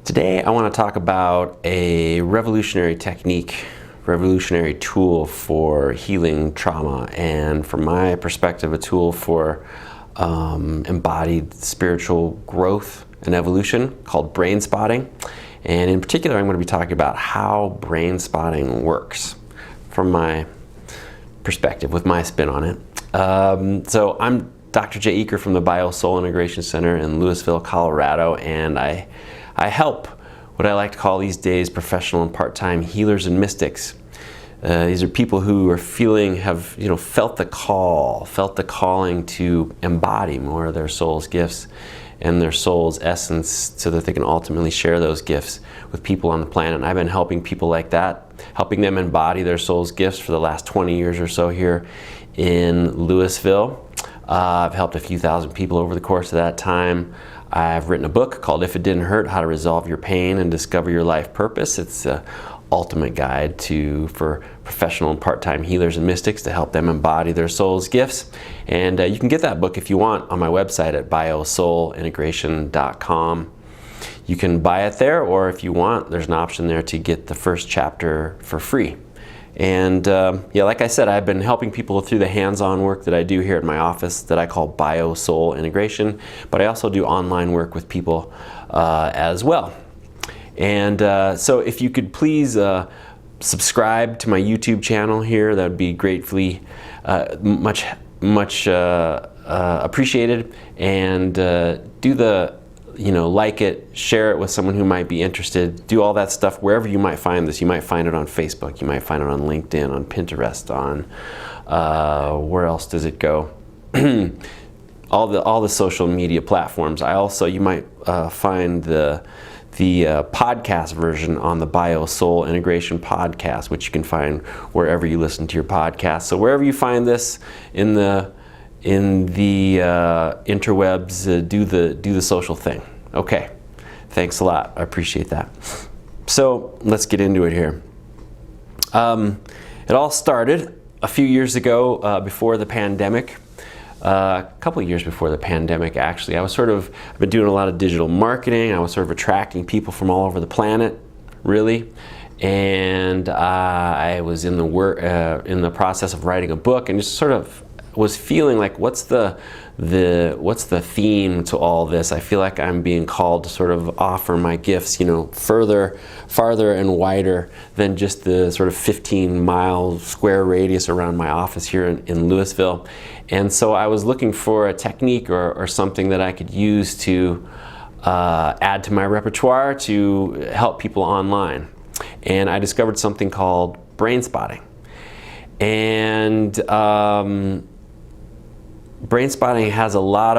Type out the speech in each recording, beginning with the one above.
Today I want to talk about a revolutionary technique, revolutionary tool for healing trauma, and from my perspective a tool for embodied spiritual growth and evolution called Brainspotting. And in particular I'm going to be talking about how Brainspotting works from my perspective, with my spin on it. So I'm Dr. Jay Eaker from the Bio-Soul Integration Center in Louisville, Colorado, and I help what I like to call these days professional and part-time healers and mystics. These are people who are have felt the calling to embody more of their soul's gifts and their soul's essence so that they can ultimately share those gifts with people on the planet. And I've been helping people like that, helping them embody their soul's gifts for the last 20 years or so here in Louisville. I've helped a few thousand people over the course of that time. I've written a book called If It Didn't Hurt, How to Resolve Your Pain and Discover Your Life Purpose. It's the ultimate guide for professional and part-time healers and mystics to help them embody their soul's gifts. And you can get that book if you want on my website at biosoulintegration.com. You can buy it there, or if you want, there's an option there to get the first chapter for free. And yeah, like I said, I've been helping people through the hands-on work that I do here at my office that I call Bio-Soul Integration, but I also do online work with people as well. And so if you could please subscribe to my YouTube channel here, that would be gratefully much appreciated. And do the like it, share it with someone who might be interested, do all that stuff wherever you might find this. You might find it on Facebook, you might find it on LinkedIn, on Pinterest, on where else does it go? all the social media platforms. You might find the podcast version on the Bio-Soul Integration podcast, which you can find wherever you listen to your podcast. So wherever you find this in the interwebs, do the social thing. Okay, thanks a lot. I appreciate that. So let's get into it here. It all started a few years ago, before the pandemic. A couple of years before the pandemic, actually. I've been doing a lot of digital marketing. I was sort of attracting people from all over the planet, really. And I was in the process of writing a book, and just sort of was feeling like, what's the theme to all this? I feel like I'm being called to sort of offer my gifts, farther and wider than just the sort of 15-mile square radius around my office here in Louisville. And so I was looking for a technique or something that I could use to add to my repertoire to help people online. And I discovered something called Brainspotting. And Brainspotting has a lot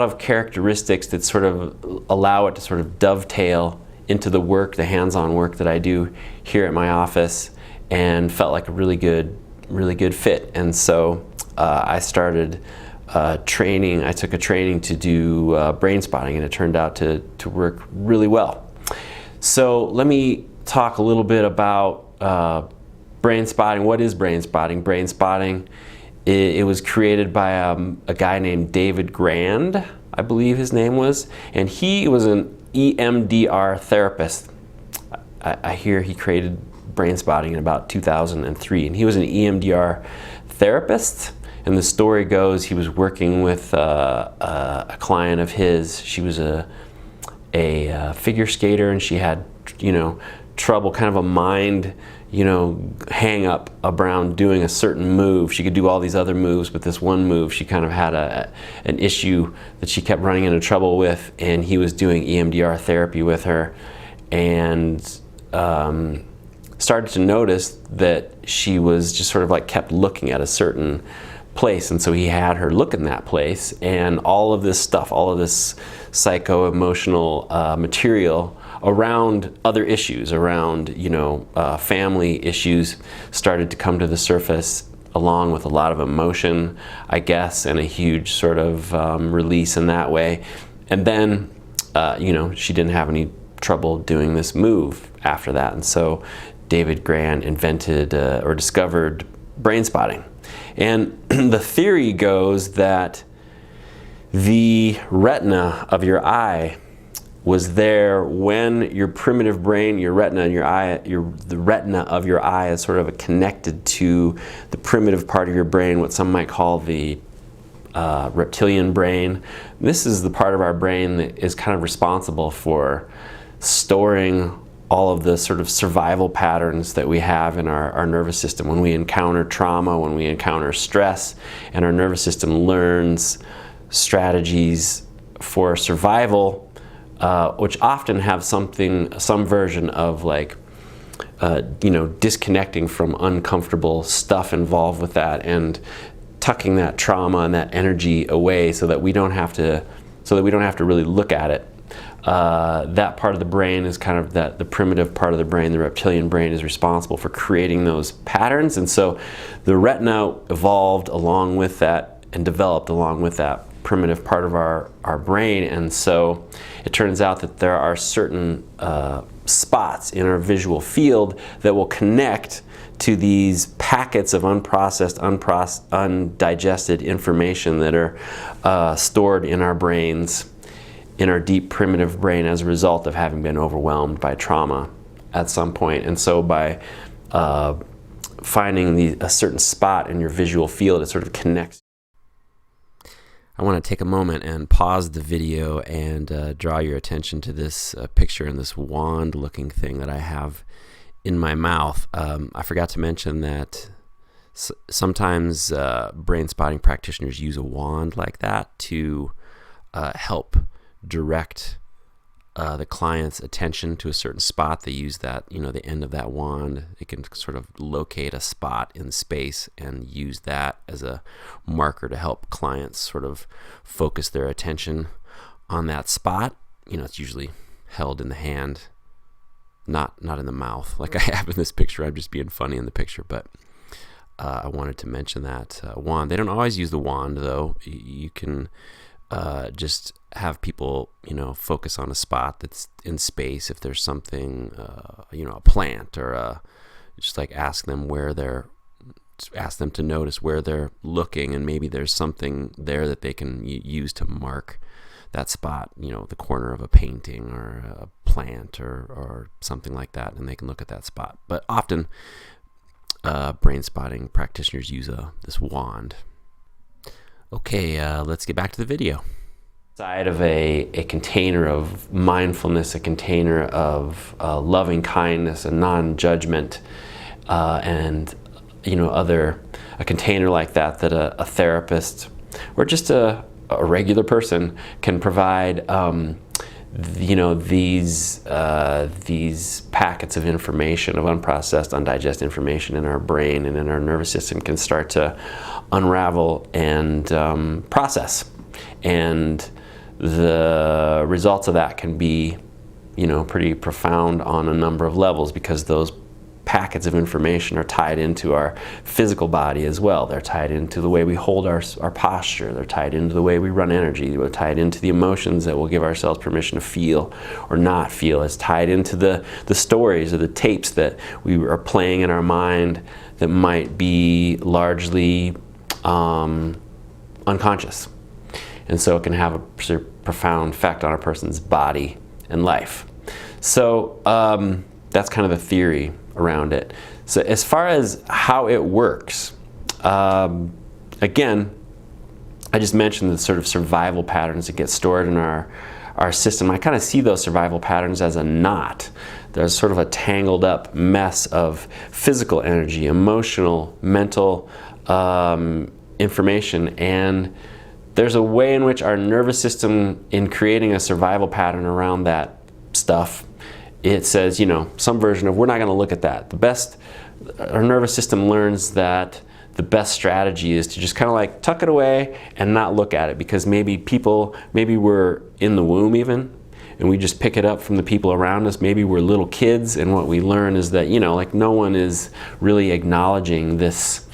of characteristics that sort of allow it to sort of dovetail into the work, the hands-on work that I do here at my office, and felt like a really good fit. And so I started training. I took a training to do Brainspotting, and it turned out to work really well. So let me talk a little bit about Brainspotting. What is Brainspotting? Brainspotting, it was created by a guy named David Grand, I believe his name was, and he was an EMDR therapist. I hear he created Brainspotting in about 2003, and he was an EMDR therapist. And the story goes, he was working with a client of his. She was a figure skater, and she had trouble, kind of a mind hang up around doing a certain move. She could do all these other moves, but this one move she kind of had an issue that she kept running into trouble with, and he was doing EMDR therapy with her, and started to notice that she was just sort of like kept looking at a certain place. And so he had her look in that place, and all of this stuff, all of this psycho-emotional material around other issues, around family issues, started to come to the surface, along with a lot of emotion, I guess, and a huge sort of release in that way. And then she didn't have any trouble doing this move after that. And so David Grand invented or discovered Brainspotting. And the theory goes that the retina of your eye was there when your primitive brain, your retina and your eye, the retina of your eye is sort of connected to the primitive part of your brain, what some might call the reptilian brain. This is the part of our brain that is kind of responsible for storing all of the sort of survival patterns that we have in our nervous system. When we encounter trauma, when we encounter stress, and our nervous system learns strategies for survival, which often have some version of like, disconnecting from uncomfortable stuff involved with that and tucking that trauma and that energy away so that we don't have to really look at it. That part of the brain is kind of the primitive part of the brain, the reptilian brain, is responsible for creating those patterns. And so the retina evolved along with that and developed along with that primitive part of our brain. And so it turns out that there are certain spots in our visual field that will connect to these packets of unprocessed, undigested information that are stored in our brains, in our deep primitive brain, as a result of having been overwhelmed by trauma at some point. And so by finding a certain spot in your visual field, it sort of connects. I want to take a moment and pause the video and draw your attention to this picture and this wand-looking thing that I have in my mouth. I forgot to mention that sometimes brain spotting practitioners use a wand like that to help direct the client's attention to a certain spot. They use that, the end of that wand. It can sort of locate a spot in space and use that as a marker to help clients sort of focus their attention on that spot. It's usually held in the hand, not in the mouth like I have in this picture. I'm just being funny in the picture, but I wanted to mention that wand. They don't always use the wand, though. You can just have people, focus on a spot that's in space. If there's something, a plant, or just like ask them to notice where they're looking, and maybe there's something there that they can use to mark that spot, the corner of a painting or a plant or something like that, and they can look at that spot. But often brain spotting practitioners use this wand. Okay, let's get back to the video. Inside of a container of mindfulness, a container of loving kindness and non-judgment, and a container like that a therapist or just a regular person can provide, these packets of information, of unprocessed, undigested information in our brain and in our nervous system can start to unravel and process. And the results of that can be, pretty profound on a number of levels, because those packets of information are tied into our physical body as well. They're tied into the way we hold our posture. They're tied into the way we run energy. They're tied into the emotions that we'll give ourselves permission to feel or not feel. It's tied into the stories or the tapes that we are playing in our mind that might be largely unconscious. And so it can have a profound effect on a person's body and life. So that's kind of the theory around it. So as far as how it works, again, I just mentioned the sort of survival patterns that get stored in our system. I kind of see those survival patterns as a knot. There's sort of a tangled up mess of physical energy, emotional, mental information, and there's a way in which our nervous system, in creating a survival pattern around that stuff, it says, some version of, we're not going to look at that. Our nervous system learns that the best strategy is to just kind of like tuck it away and not look at it, because maybe we're in the womb even, and we just pick it up from the people around us. Maybe we're little kids, and what we learn is that, no one is really acknowledging this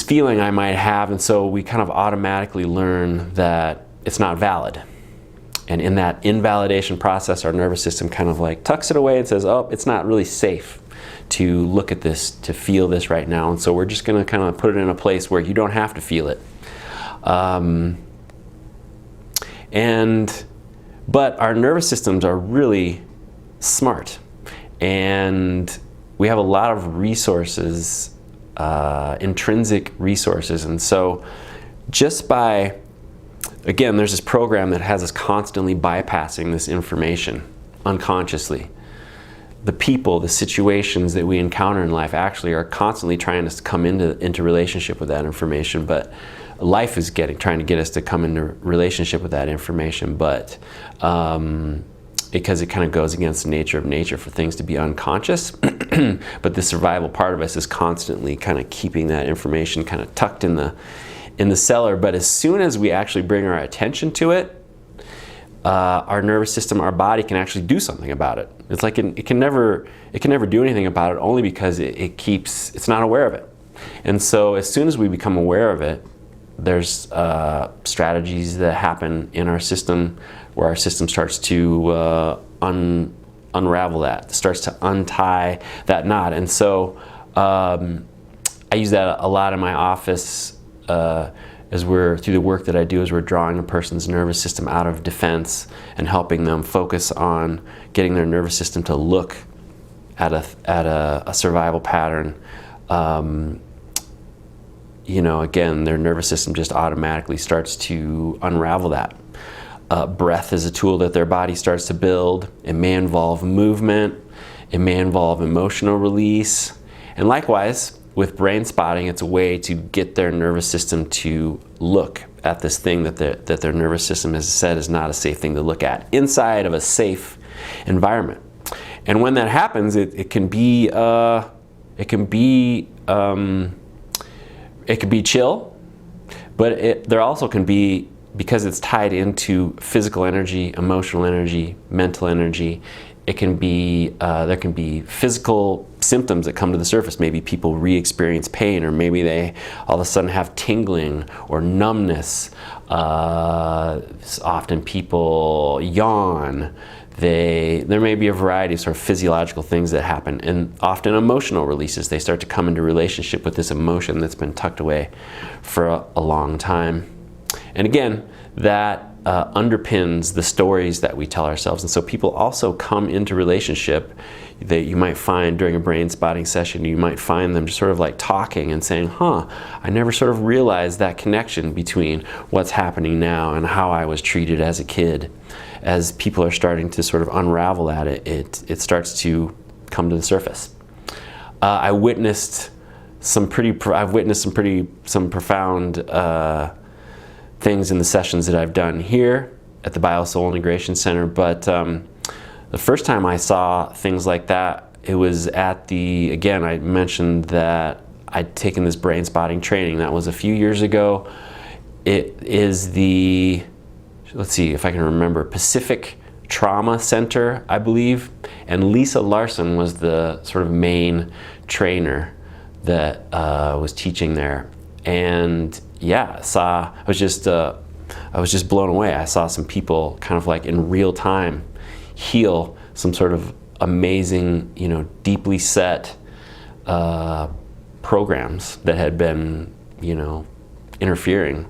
feeling I might have, and so we kind of automatically learn that it's not valid. And in that invalidation process, our nervous system kind of like tucks it away and says, oh, it's not really safe to look at this, to feel this right now, and so we're just going to kind of put it in a place where you don't have to feel it. And But our nervous systems are really smart, and we have a lot of resources, intrinsic resources. And so just by, again, there's this program that has us constantly bypassing this information unconsciously. The people, the situations that we encounter in life actually are constantly trying to come into relationship with that information, but life is trying to get us to come into relationship with that information, but because it kind of goes against the nature of nature for things to be unconscious. But the survival part of us is constantly kind of keeping that information kind of tucked in the cellar. But as soon as we actually bring our attention to it, our nervous system, our body can actually do something about it. It's like it can never do anything about it, only because it's not aware of it. And so as soon as we become aware of it, there's strategies that happen in our system where our system starts to unravel that, starts to untie that knot. And so I use that a lot in my office through the work that I do, as we're drawing a person's nervous system out of defense and helping them focus on getting their nervous system to look at a survival pattern. Again, their nervous system just automatically starts to unravel that. Breath is a tool that their body starts to build. It may involve movement. It may involve emotional release. And likewise, with brain spotting, it's a way to get their nervous system to look at this thing that their nervous system has said is not a safe thing to look at inside of a safe environment. And when that happens, it can be chill, but there also can be, because it's tied into physical energy, emotional energy, mental energy, it can be, there can be physical symptoms that come to the surface. Maybe people re-experience pain, or maybe they all of a sudden have tingling or numbness. Often people yawn. There may be a variety of sort of physiological things that happen, and often emotional releases. They start to come into relationship with this emotion that's been tucked away for a long time. And again, that underpins the stories that we tell ourselves. And so people also come into relationship that you might find during a brain spotting session. You might find them just sort of like talking and saying, I never sort of realized that connection between what's happening now and how I was treated as a kid. As people are starting to sort of unravel that, it starts to come to the surface. I've witnessed some profound things in the sessions that I've done here at the Biosoul Integration Center, but the first time I saw things like that, it was again, I mentioned that I'd taken this brain spotting training. That was a few years ago. It is let's see if I can remember, Pacific Trauma Center, I believe, and Lisa Larson was the sort of main trainer that was teaching there. And yeah, I was just blown away. I saw some people kind of like in real time heal some sort of amazing, deeply set programs that had been, interfering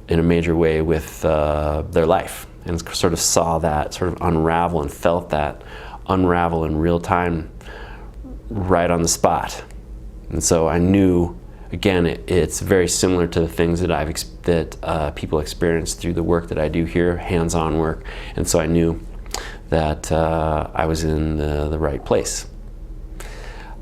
in a major way with their life, and sort of saw that sort of unravel and felt that unravel in real time right on the spot. And so I knew, again, it's very similar to the things that people experience through the work that I do here, hands-on work. And so I knew that I was in the right place.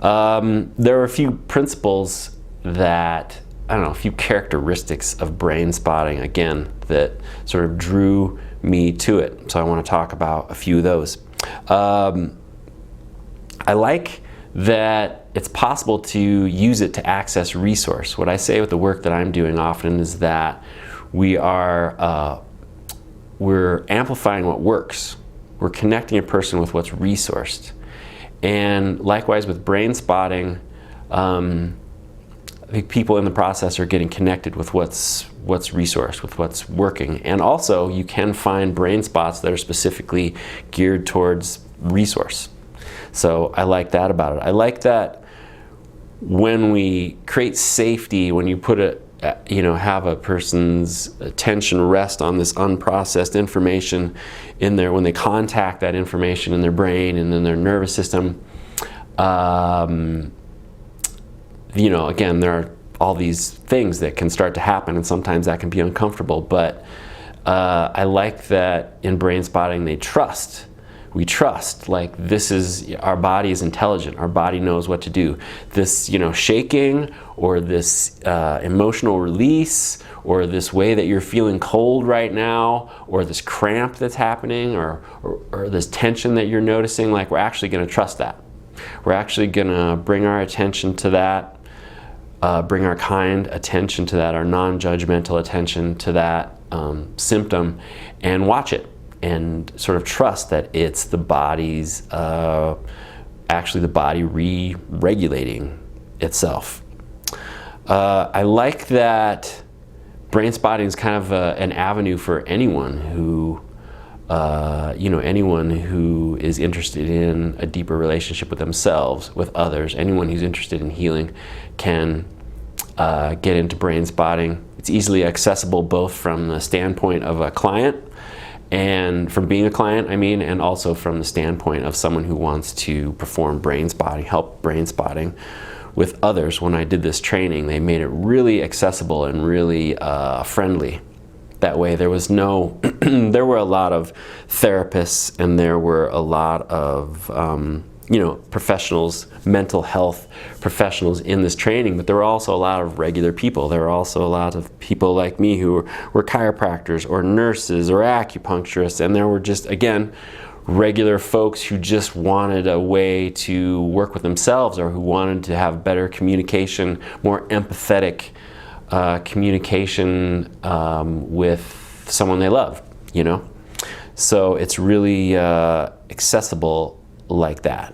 There were a few principles that, a few characteristics of brain spotting, again, that sort of drew me to it. So I want to talk about a few of those. I like that it's possible to use it to access resource. What I say with the work that I'm doing often is that we're amplifying what works. We're connecting a person with what's resourced. And likewise with brain spotting, I think people in the process are getting connected with what's resourced, with what's working. And also you can find brain spots that are specifically geared towards resource. So I like that about it. I like that when we create safety, when you put have a person's attention rest on this unprocessed information in there when they contact that information in their brain and in their nervous system. Again, there are all these things that can start to happen, and sometimes that can be uncomfortable, but I like that in Brainspotting we trust, like, this is, our body is intelligent, our body knows what to do. This, shaking, or this emotional release, or this way that you're feeling cold right now, or this cramp that's happening, or this tension that you're noticing, like, we're actually going to trust that. We're actually going to bring our attention to that, bring our kind attention to that, our non-judgmental attention to that symptom, and watch it. And sort of trust that it's the body's, actually the body re-regulating itself. I like that Brainspotting is kind of an avenue for anyone who, anyone who is interested in a deeper relationship with themselves, with others. Anyone who's interested in healing can get into Brainspotting. It's easily accessible both from the standpoint of a client, and from being a client, and also from the standpoint of someone who wants to perform Brainspotting, help Brainspotting with others. When I did this training, they made it really accessible and really friendly. That way there was no, there were a lot of therapists, and there were a lot of, professionals, mental health professionals in this training, but there were also a lot of regular people. There were also a lot of people like me who were chiropractors or nurses or acupuncturists, and there were just, again, regular folks who just wanted a way to work with themselves, or who wanted to have better communication, more empathetic communication with someone they love, So it's really accessible like that.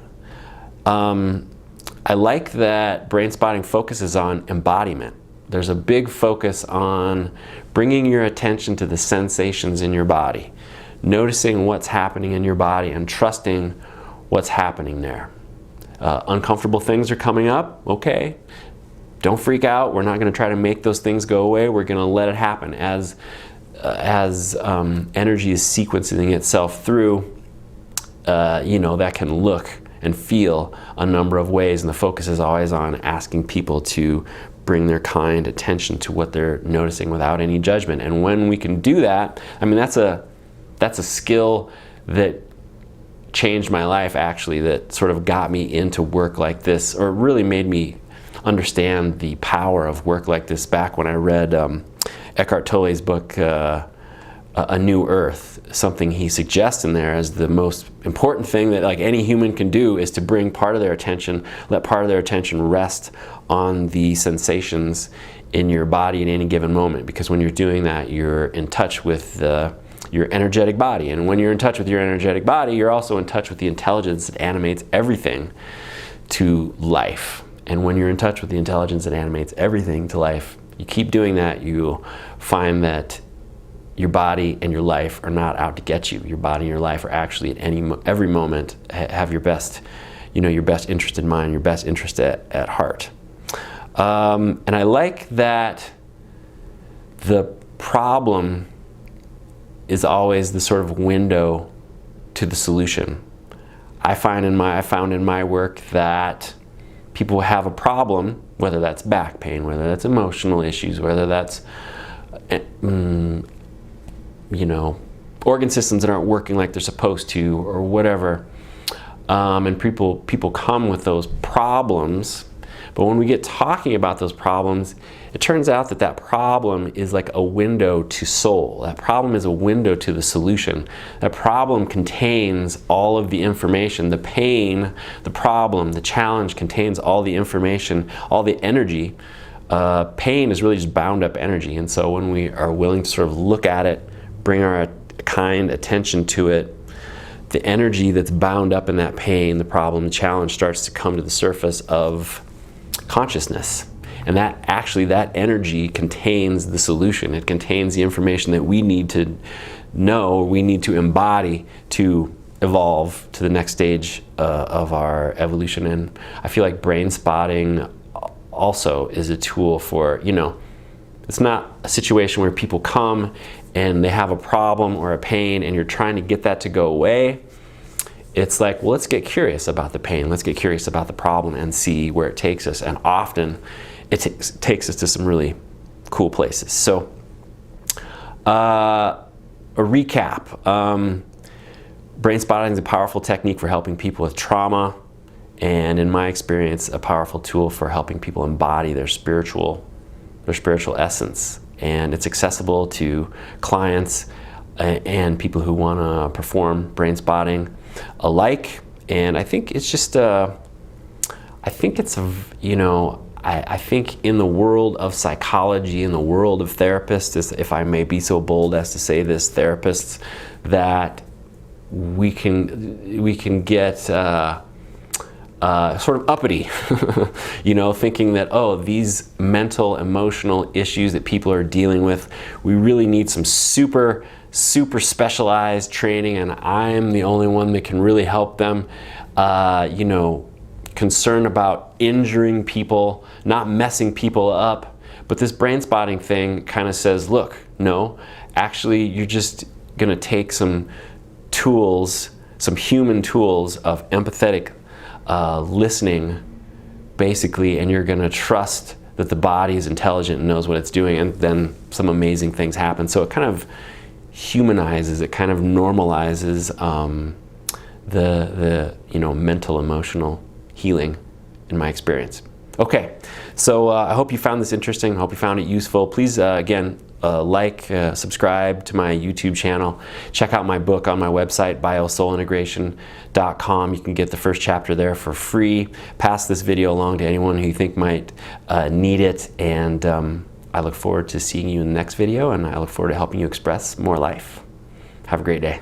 I like that Brainspotting focuses on embodiment. There's a big focus on bringing your attention to the sensations in your body, noticing what's happening in your body, and trusting what's happening there. Uncomfortable things are coming up, okay. Don't freak out. We're not going to try to make those things go away. We're going to let it happen as energy is sequencing itself through. That can look and feel a number of ways, and the focus is always on asking people to bring their kind attention to what they're noticing without any judgment. And when we can do that, that's a skill that changed my life, actually, that sort of got me into work like this, or really made me understand the power of work like this back when I read Eckhart Tolle's book, A New Earth. Something he suggests in there as the most important thing that, like, any human can do is to bring part of their attention, let part of their attention rest on the sensations in your body at any given moment. Because when you're doing that, you're in touch with your energetic body. And when you're in touch with your energetic body, you're also in touch with the intelligence that animates everything to life. And when you're in touch with the intelligence that animates everything to life, you keep doing that, you'll find that your body and your life are not out to get you. Your body and your life are actually at every moment have your best, your best interest in mind, your best interest at heart. And I like that the problem is always the sort of window to the solution. I found in my work that people have a problem, whether that's back pain, whether that's emotional issues, whether that's organ systems that aren't working like they're supposed to, or whatever. And people come with those problems, but when we get talking about those problems, it turns out that that problem is like a window to soul. That problem is a window to the solution. That problem contains all of the information. The pain, the problem, the challenge contains all the information, all the energy. Pain is really just bound up energy, and so when we are willing to sort of look at it, bring our kind attention to it, the energy that's bound up in that pain, the problem, the challenge starts to come to the surface of consciousness. And that energy contains the solution. It contains the information that we need to know, we need to embody to evolve to the next stage of our evolution. And I feel like Brainspotting also is a tool for, It's not a situation where people come and they have a problem or a pain and you're trying to get that to go away. It's like, well, let's get curious about the pain. Let's get curious about the problem and see where it takes us. And often it takes us to some really cool places. So a recap. Brainspotting is a powerful technique for helping people with trauma. And in my experience, a powerful tool for helping people embody their spiritual essence. And it's accessible to clients and people who want to perform brain spotting alike. And I think it's just I think in the world of psychology, in the world of therapists, if I may be so bold as to say this, therapists, that we can get sort of uppity, thinking that, oh, these mental, emotional issues that people are dealing with, we really need some super specialized training, and I'm the only one that can really help them. Concerned about injuring people, not messing people up. But this brain spotting thing kind of says, look, no, actually you're just gonna take some tools, some human tools of empathetic listening, basically, and you're gonna trust that the body is intelligent and knows what it's doing, and then some amazing things happen. So it kind of humanizes, it kind of normalizes the mental, emotional healing, in my experience. Okay, so I hope you found this interesting. I hope you found it useful. Please, again, subscribe to my YouTube channel. Check out my book on my website, biosoulintegration.com. You can get the first chapter there for free. Pass this video along to anyone who you think might need it. And I look forward to seeing you in the next video, and I look forward to helping you express more life. Have a great day.